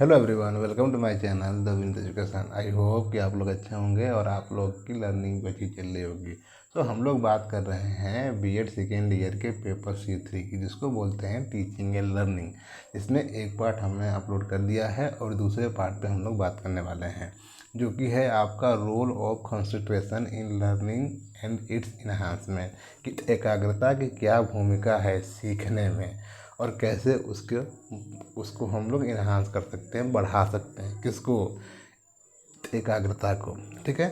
Hello everyone, welcome to my channel the Vind Education. I hope कि आप लोग अच्छे होंगे और आप लोग की लर्निंग अच्छी चल रही होगी। तो हम लोग बात कर रहे हैं बीएड सेकेंड ईयर के पेपर C3 की, जिसको बोलते हैं टीचिंग एंड लर्निंग। इसमें एक पार्ट हमने अपलोड कर दिया है और दूसरे पार्ट पे हम लोग बात करने वाले हैं, जो कि है आपका role of concentration in learning and its enhancement. कि एकाग्रता की क्या भूमिका है सीखने में और कैसे उसको हम लोग इन्हांस कर सकते हैं, बढ़ा सकते हैं। किसको? एकाग्रता को। ठीक है।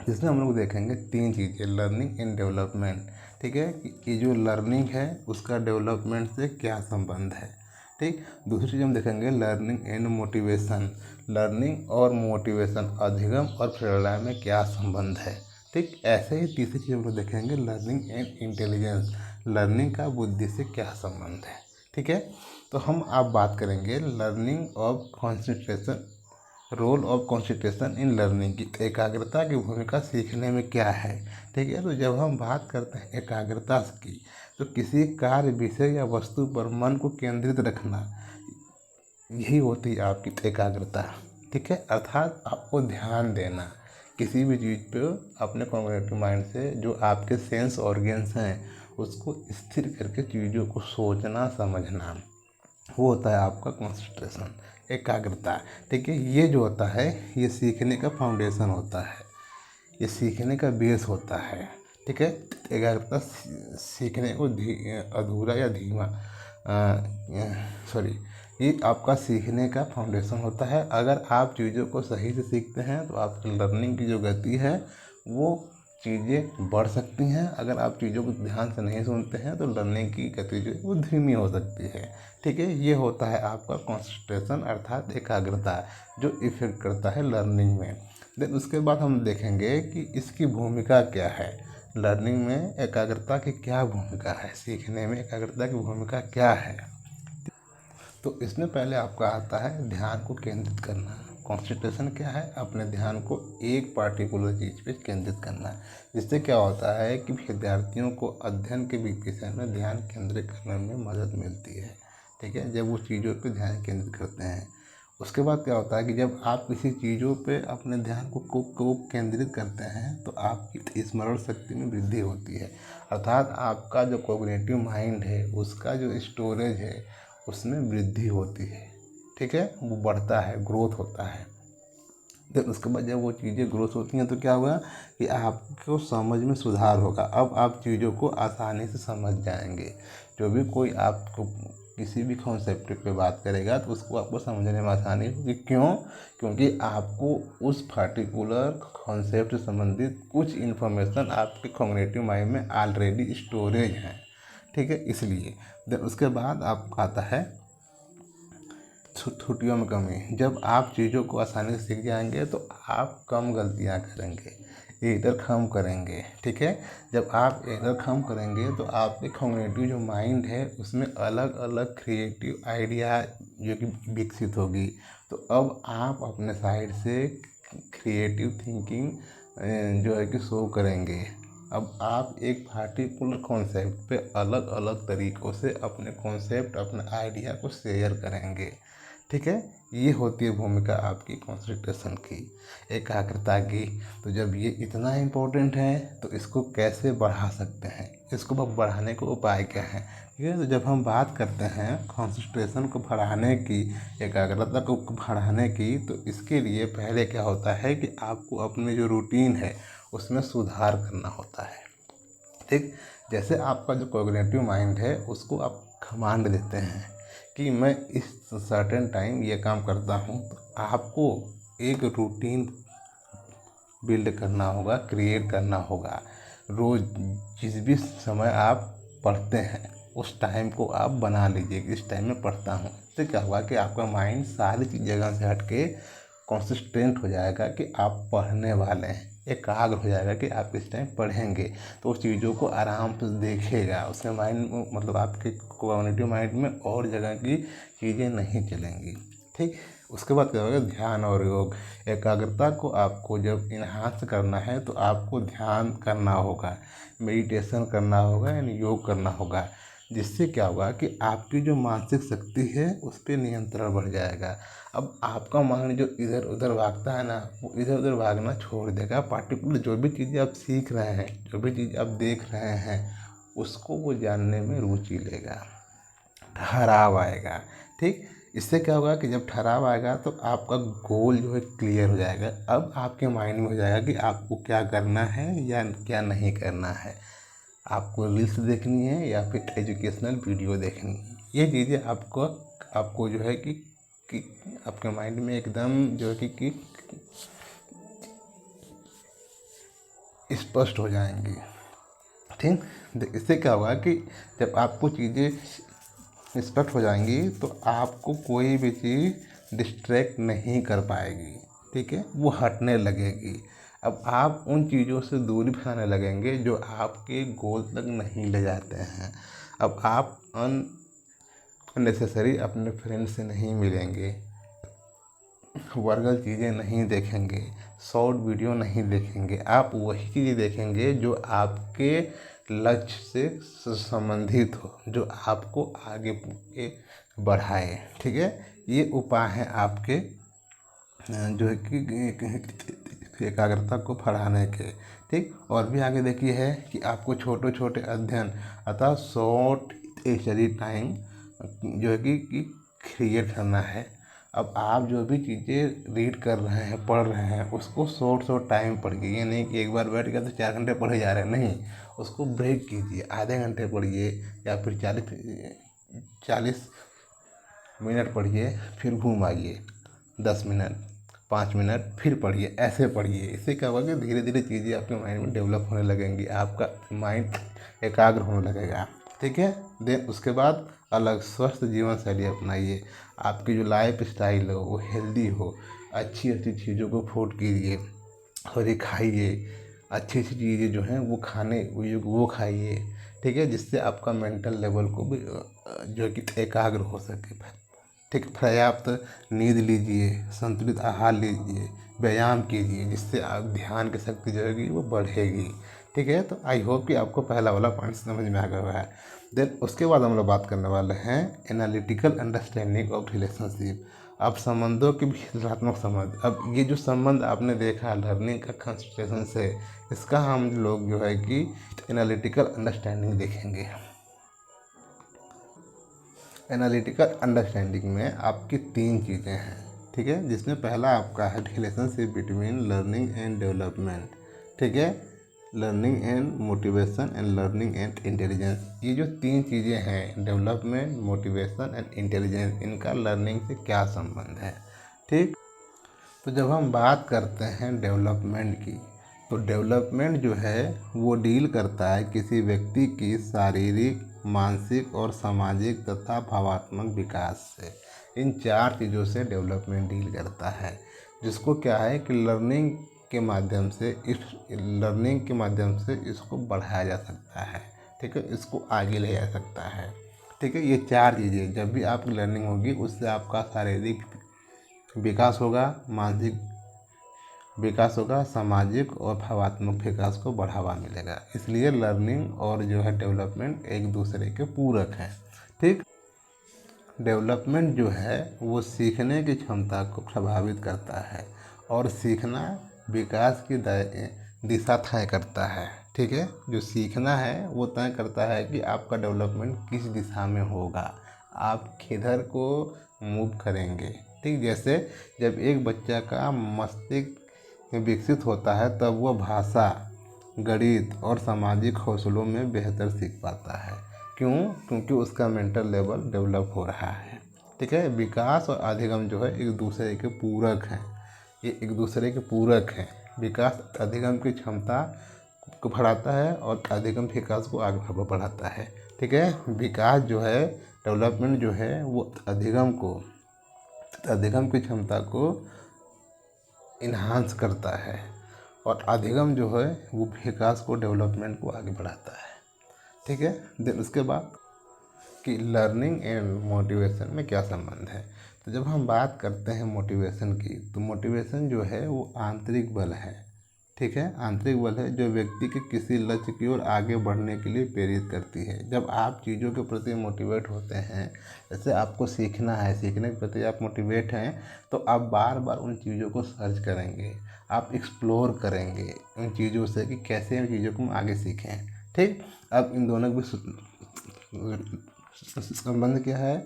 इसमें हम लोग देखेंगे तीन चीज़ें, लर्निंग एंड डेवलपमेंट। ठीक है, कि ये जो लर्निंग है उसका डेवलपमेंट से क्या संबंध है। ठीक। दूसरी चीज़ हम देखेंगे लर्निंग एंड मोटिवेशन। लर्निंग और मोटिवेशन, अधिगम और प्रेरणा में क्या संबंध है। ठीक। ऐसे ही तीसरी चीज़ हम लोग देखेंगे लर्निंग एंड इंटेलिजेंस। लर्निंग का बुद्धि से क्या संबंध है। ठीक है। तो हम अब बात करेंगे learning of concentration, role of concentration in learning की। एकाग्रता की भूमिका सीखने में क्या है। ठीक है। तो जब हम बात करते हैं एकाग्रता की, तो किसी कार्य, विषय या वस्तु पर मन को केंद्रित रखना, यही होती है आपकी एकाग्रता। ठीक है। अर्थात आपको ध्यान देना किसी भी चीज़ पे, अपने कॉग्निटिव माइंड से जो आपके सेंस ऑर्गन्स हैं उसको स्थिर करके चीज़ों को सोचना समझना, वो होता है आपका कंसंट्रेशन, एकाग्रता। ठीक है। ये जो होता है ये सीखने का फाउंडेशन होता है, ये सीखने का बेस होता है। ठीक है। एकाग्रता सीखने को अधूरा या धीमा, सॉरी, ये आपका सीखने का फाउंडेशन होता है। अगर आप चीज़ों को सही से सीखते हैं तो आपकी लर्निंग की जो गति है वो चीज़ें बढ़ सकती हैं। अगर आप चीज़ों को ध्यान से नहीं सुनते हैं तो लर्निंग की गति जो है वो धीमी हो सकती है। ठीक है। ये होता है आपका कंसंट्रेशन अर्थात एकाग्रता, जो इफेक्ट करता है लर्निंग में। देन उसके बाद हम देखेंगे कि इसकी भूमिका क्या है। लर्निंग में एकाग्रता की क्या भूमिका है, सीखने में एकाग्रता की भूमिका क्या है। तो इसमें पहले आपका आता है ध्यान को केंद्रित करना। कंसंट्रेशन क्या है? अपने ध्यान को एक पार्टिकुलर चीज़ पे केंद्रित करना। जिससे क्या होता है कि विद्यार्थियों को अध्ययन के विषय में ध्यान केंद्रित करने में मदद मिलती है। ठीक है, जब वो चीज़ों पे ध्यान केंद्रित करते हैं। उसके बाद क्या होता है कि जब आप किसी चीज़ों पे अपने ध्यान को केंद्रित करते हैं तो आपकी स्मरण शक्ति में वृद्धि होती है। अर्थात आपका जो कॉग्निटिव माइंड है उसका जो स्टोरेज है उसमें वृद्धि होती है। ठीक है, वो बढ़ता है, ग्रोथ होता है। देन उसके बाद जब वो चीज़ें ग्रोथ होती हैं तो क्या होगा कि आपको समझ में सुधार होगा। अब आप चीज़ों को आसानी से समझ जाएंगे। जो भी कोई आपको किसी भी कॉन्सेप्ट पे बात करेगा तो उसको आपको समझने में आसानी होगी। क्यों? क्योंकि आपको उस पर्टिकुलर कॉन्सेप्ट से संबंधित कुछ इन्फॉर्मेशन आपके कॉग्निटिव माइंड में ऑलरेडी स्टोरेज है। ठीक है, इसलिए। देन उसके बाद आप आता है छुट्टियों में कमी। जब आप चीज़ों को आसानी से सीख जाएंगे तो आप कम गलतियां करेंगे, एरर कम करेंगे। ठीक है, जब आप एरर कम करेंगे तो आपके कॉग्निटिव जो माइंड है उसमें अलग अलग क्रिएटिव आइडिया जो कि विकसित होगी। तो अब आप अपने साइड से क्रिएटिव थिंकिंग जो है कि शो करेंगे। अब आप एक पार्टिकुलर कॉन्सेप्ट पे अलग अलग तरीक़ों से अपने कॉन्सेप्ट, अपने आइडिया को शेयर करेंगे। ठीक है, ये होती है भूमिका आपकी कंसंट्रेशन की, एकाग्रता की। तो जब ये इतना इम्पोर्टेंट है तो इसको कैसे बढ़ा सकते हैं, इसको बढ़ाने का उपाय क्या है। ठीक है, तो जब हम बात करते हैं कंसंट्रेशन को बढ़ाने की, एकाग्रता को बढ़ाने की, तो इसके लिए पहले क्या होता है कि आपको अपने जो रूटीन है उसमें सुधार करना होता है। ठीक, जैसे आपका जो कॉग्निटिव माइंड है उसको आप कमांड देते हैं कि मैं इस सर्टेन टाइम ये काम करता हूँ, तो आपको एक रूटीन बिल्ड करना होगा, क्रिएट करना होगा। रोज़ जिस भी समय आप पढ़ते हैं उस टाइम को आप बना लीजिए कि इस टाइम में पढ़ता हूँ। तो क्या होगा कि आपका माइंड सारी जगह से हट के कॉन्सिस्टेंट हो जाएगा कि आप पढ़ने वाले हैं, एकाग्र हो जाएगा कि आप इस टाइम पढ़ेंगे। तो उस चीज़ों को आराम से देखेगा, उसके माइंड मतलब आपके कॉग्निटिव माइंड में और जगह की चीज़ें नहीं चलेंगी। ठीक, उसके बाद क्या होगा, ध्यान और योग। एकाग्रता को आपको जब इन्हांस करना है तो आपको ध्यान करना होगा, मेडिटेशन करना होगा, यानी योग करना होगा। जिससे क्या होगा कि आपकी जो मानसिक शक्ति है उस पर नियंत्रण बढ़ जाएगा। अब आपका माइंड जो इधर उधर भागता है ना, वो इधर उधर भागना छोड़ देगा। पार्टिकुलर जो भी चीज़ें आप सीख रहे हैं, जो भी चीज़ आप देख रहे हैं, उसको वो जानने में रुचि लेगा, ठहराव आएगा। ठीक, इससे क्या होगा कि जब ठहराव आएगा तो आपका गोल जो है क्लियर हो जाएगा। अब आपके माइंड में हो जाएगा कि आपको क्या करना है या क्या नहीं करना है, आपको रील्स देखनी है या फिर एजुकेशनल वीडियो देखनी है। ये चीज़ें आपको आपको जो है कि आपके माइंड में एकदम जो है कि स्पष्ट हो जाएंगी। ठीक, इससे क्या होगा कि जब आपको चीज़ें स्पष्ट हो जाएंगी तो आपको कोई भी चीज़ डिस्ट्रैक्ट नहीं कर पाएगी। ठीक है, वो हटने लगेगी। अब आप उन चीज़ों से दूरी बनाने लगेंगे जो आपके गोल तक नहीं ले जाते हैं। अब आप अननेसेसरी अपने फ्रेंड से नहीं मिलेंगे, वर्गल चीज़ें नहीं देखेंगे, शॉर्ट वीडियो नहीं देखेंगे। आप वही चीज़ें देखेंगे जो आपके लक्ष्य से संबंधित हो, जो आपको आगे बढ़ाए। ठीक है, ये उपाय हैं आपके जो है कि एकाग्रता को बढ़ाने के। ठीक, और भी आगे देखिए है कि आपको छोटे छोटे अध्ययन अर्थात शॉर्ट स्टडी टाइम जो है कि क्रिएट करना है। अब आप जो भी चीज़ें रीड कर रहे हैं, पढ़ रहे हैं, उसको शॉर्ट शॉर्ट टाइम पढ़िए। ये नहीं कि एक बार बैठ गया तो 4 घंटे पढ़े जा रहे हैं, नहीं। उसको ब्रेक कीजिए, आधे घंटे पढ़िए या फिर 40 मिनट पढ़िए, फिर घूम आइए, 10 मिनट, 5 मिनट फिर पढ़िए, ऐसे पढ़िए। इससे क्या होगा कि धीरे धीरे चीज़ें आपके माइंड में डेवलप होने लगेंगी, आपका माइंड एकाग्र होने लगेगा। ठीक है, देन उसके बाद अलग स्वस्थ जीवन शैली अपनाइए। आपकी जो लाइफ स्टाइल हो वो हेल्दी हो, अच्छी अच्छी चीज़ों को अफोर्ड कीजिए और ये खाइए, अच्छी अच्छी चीज़ें जो हैं वो वो खाइए। ठीक है, जिससे आपका मेंटल लेवल को भी जो है कि एकाग्र हो सके। ठीक, पर्याप्त नींद लीजिए, संतुलित आहार लीजिए, व्यायाम कीजिए, जिससे आप ध्यान की शक्ति जो होगी वो बढ़ेगी। ठीक है, तो आई होप कि आपको पहला वाला पॉइंट समझ में आ गया है। देन उसके बाद हम लोग बात करने वाले हैं एनालिटिकल अंडरस्टैंडिंग ऑफ रिलेशनशिप। अब संबंधों की विश्लेषणात्मक समझ। अब ये जो संबंध आपने देखा लर्निंग का कंसंट्रेशन से, इसका हम लोग जो है कि एनालिटिकल अंडरस्टैंडिंग देखेंगे। एनालिटिकल अंडरस्टैंडिंग में आपकी 3 चीज़ें हैं। ठीक है, जिसमें पहला आपका है relationship between learning and development. ठीक है, learning and motivation and learning and intelligence. ये जो 3 चीज़ें हैं, डेवलपमेंट, मोटिवेशन एंड इंटेलिजेंस, इनका लर्निंग से क्या संबंध है। ठीक, तो जब हम बात करते हैं डेवलपमेंट की, तो डेवलपमेंट जो है वो डील करता है किसी व्यक्ति की शारीरिक, मानसिक और सामाजिक तथा भावात्मक विकास से। इन 4 चीज़ों से डेवलपमेंट डील करता है, जिसको क्या है कि लर्निंग के माध्यम से इसको बढ़ाया जा सकता है। ठीक है, इसको आगे ले जा सकता है। ठीक है, ये 4 चीज़ें जब भी आपकी लर्निंग होगी, उससे आपका शारीरिक विकास होगा, मानसिक विकास होगा, सामाजिक और भावात्मक विकास को बढ़ावा मिलेगा। इसलिए लर्निंग और जो है डेवलपमेंट एक दूसरे के पूरक हैं। ठीक, डेवलपमेंट जो है वो सीखने की क्षमता को प्रभावित करता है और सीखना विकास की दिशा तय करता है। ठीक है, जो सीखना है वो तय करता है कि आपका डेवलपमेंट किस दिशा में होगा, आप किधर को मूव करेंगे। ठीक, जैसे जब एक बच्चा का मस्तिष्क विकसित होता है तब वह भाषा, गणित और सामाजिक कौशलों में बेहतर सीख पाता है। क्यों? क्योंकि उसका मेंटल लेवल डेवलप हो रहा है। ठीक है, विकास और अधिगम जो है एक दूसरे के पूरक हैं। ये एक दूसरे के पूरक हैं। विकास अधिगम की क्षमता को बढ़ाता है और अधिगम विकास को आगे बढ़ाता है। ठीक है, विकास जो है, डेवलपमेंट जो है वो अधिगम की क्षमता को इन्हांस करता है और अधिगम जो है वो विकास को, डेवलपमेंट को आगे बढ़ाता है। ठीक है, देन उसके बाद कि लर्निंग एंड मोटिवेशन में क्या संबंध है। तो जब हम बात करते हैं मोटिवेशन की, तो मोटिवेशन जो है वो आंतरिक बल है। ठीक है। आंतरिक बल है जो व्यक्ति के किसी लक्ष्य की ओर आगे बढ़ने के लिए प्रेरित करती है। जब आप चीज़ों के प्रति मोटिवेट होते हैं, जैसे आपको सीखना है, सीखने के प्रति आप मोटिवेट हैं, तो आप बार बार उन चीज़ों को सर्च करेंगे, आप एक्सप्लोर करेंगे उन चीज़ों से कि कैसे उन चीज़ों को हम आगे सीखें। ठीक। अब इन दोनों के संबंध क्या है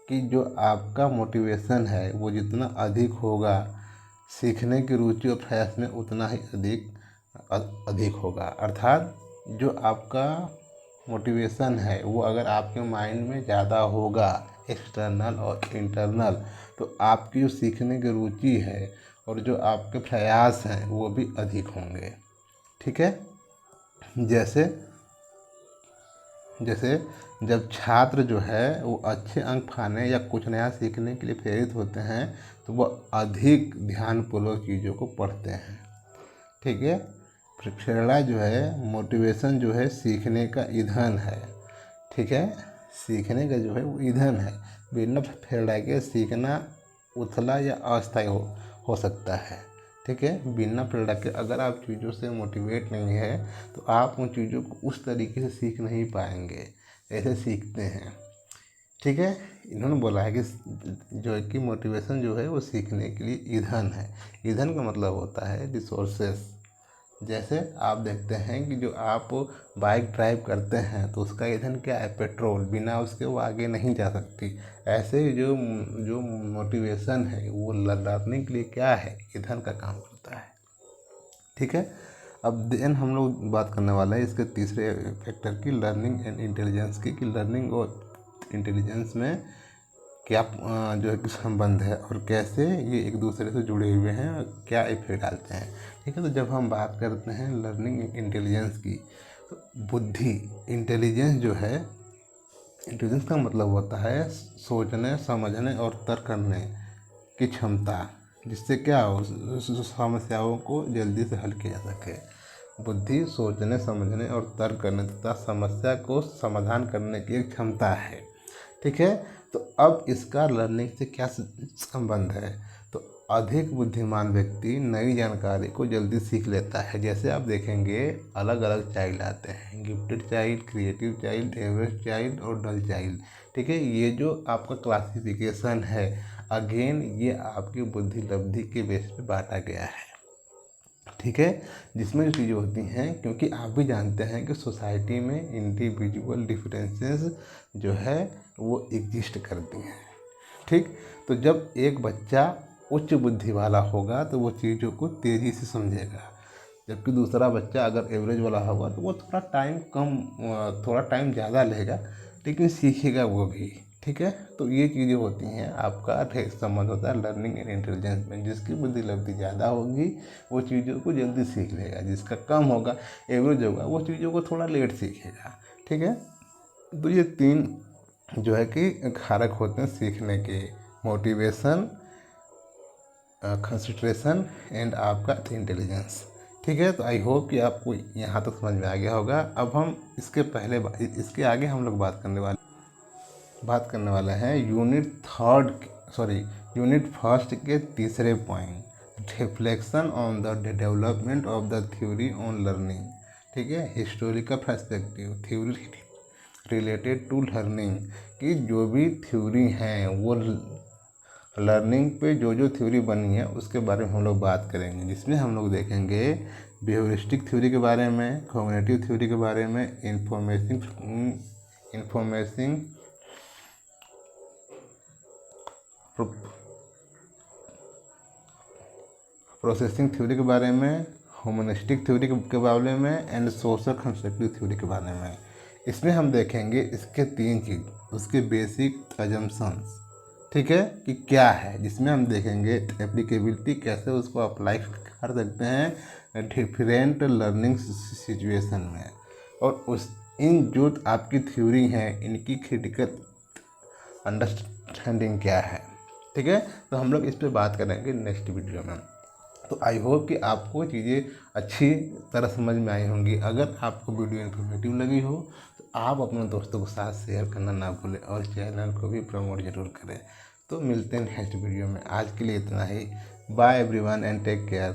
कि जो आपका मोटिवेशन है वो जितना अधिक होगा, सीखने की रुचि और प्रयास में उतना ही अधिक होगा। अर्थात जो आपका मोटिवेशन है वो अगर आपके माइंड में ज़्यादा होगा, एक्सटर्नल और इंटरनल, तो आपकी जो सीखने की रुचि है और जो आपके प्रयास हैं वो भी अधिक होंगे। ठीक है। जैसे जब छात्र जो है वो अच्छे अंक पाने या कुछ नया सीखने के लिए प्रेरित होते हैं तो वो अधिक ध्यानपूर्वक चीज़ों को पढ़ते हैं। ठीक है। प्रेरणा जो है, मोटिवेशन जो है सीखने का ईंधन है। ठीक है। सीखने का जो है वो ईंधन है। बिना प्रेरणा के सीखना उथला या अस्थायी हो सकता है। ठीक है। बिना प्रेरणा के अगर आप चीज़ों से मोटिवेट नहीं है तो आप उन चीज़ों को उस तरीके से सीख नहीं पाएंगे, ऐसे सीखते हैं। ठीक है। इन्होंने बोला है कि जो है कि मोटिवेशन जो है वो सीखने के लिए ईंधन है। ईंधन का मतलब होता है रिसोर्सेस। जैसे आप देखते हैं कि जो आप बाइक ड्राइव करते हैं तो उसका ईंधन क्या है? पेट्रोल। बिना उसके वो आगे नहीं जा सकती। ऐसे ही जो मोटिवेशन है वो लर्निंग के लिए क्या है? ईंधन का काम करता है। ठीक है। अब देन हम लोग बात करने वाला है इसके तीसरे फैक्टर की, लर्निंग एंड इंटेलिजेंस की, कि लर्निंग और इंटेलिजेंस में क्या जो है कि संबंध है और कैसे ये एक दूसरे से जुड़े हुए हैं और क्या इफेक्ट डालते हैं। ठीक है। तो जब हम बात करते हैं लर्निंग इंटेलिजेंस की, तो बुद्धि, इंटेलिजेंस जो है, इंटेलिजेंस का मतलब होता है सोचने, समझने और तर्क करने की क्षमता, जिससे क्या हो, समस्याओं को जल्दी से हल किया जा सके। बुद्धि सोचने, समझने और तर्क करने तथा समस्या को समाधान करने की एक क्षमता है। ठीक है। तो अब इसका लर्निंग से क्या संबंध है? तो अधिक बुद्धिमान व्यक्ति नई जानकारी को जल्दी सीख लेता है। जैसे आप देखेंगे अलग अलग चाइल्ड आते हैं, gifted child, creative child, average child और डल चाइल्ड। ठीक है। ये जो आपका क्लासिफिकेशन है, अगेन ये आपकी बुद्धि लब्धि के बेस पे बांटा गया है। ठीक है। जिसमें जो चीज़ें होती हैं, क्योंकि आप भी जानते हैं कि सोसाइटी में इंडिविजुअल डिफरेंसेस जो है वो एग्जिस्ट करती हैं। ठीक। तो जब एक बच्चा उच्च बुद्धि वाला होगा तो वो चीज़ों को तेज़ी से समझेगा, जबकि दूसरा बच्चा अगर एवरेज वाला होगा तो वो थोड़ा टाइम ज़्यादा लेगा लेकिन सीखेगा वो भी। ठीक है। तो ये चीज़ें होती हैं, आपका संबंध होता है लर्निंग एंड इंटेलिजेंस में। जिसकी बुद्धि लब्धि ज़्यादा होगी वो चीज़ों को जल्दी सीख लेगा, जिसका कम होगा, एवरेज होगा, वो चीज़ों को थोड़ा लेट सीखेगा। ठीक है। तो ये तीन जो है कि कारक होते हैं सीखने के, मोटिवेशन, कंसंट्रेशन एंड आपका इंटेलिजेंस। ठीक है। तो आई होप कि आपको यहाँ तक समझ में आ गया होगा। अब हम इसके आगे हम लोग बात करने वाले हैं यूनिट फर्स्ट के तीसरे point, reflection on the development of the theory on learning. ठीक है। Historical perspective, theory related to learning, कि जो भी थ्योरी हैं वो लर्निंग पे जो थ्योरी बनी है उसके बारे में हम लोग बात करेंगे, जिसमें हम लोग देखेंगे बिहेवियरिस्टिक थ्योरी के बारे में, कॉग्निटिव थ्योरी के बारे में, इंफॉर्मेशन प्रोसेसिंग थ्योरी के बारे में, ह्यूमनिस्टिक थ्योरी के बारे में एंड सोशल कंस्ट्रक्टिव थ्योरी के बारे में। इसमें हम देखेंगे इसके तीन चीज़, उसके बेसिक अजम्पशंस, ठीक है, कि क्या है, जिसमें हम देखेंगे एप्लीकेबिलिटी, कैसे उसको अप्लाई कर सकते हैं डिफरेंट लर्निंग सिचुएशन में, और इन जो आपकी थ्योरी हैं इनकी क्रिटिकल अंडरस्टैंडिंग क्या है। ठीक है। तो हम लोग इस पर बात करेंगे नेक्स्ट वीडियो में। तो आई होप कि आपको चीज़ें अच्छी तरह समझ में आई होंगी। अगर आपको वीडियो इन्फॉर्मेटिव लगी हो तो आप अपने दोस्तों के साथ शेयर करना ना भूलें और चैनल को भी प्रमोट जरूर करें। तो मिलते हैं नेक्स्ट वीडियो में। आज के लिए इतना ही। Bye everyone and take care.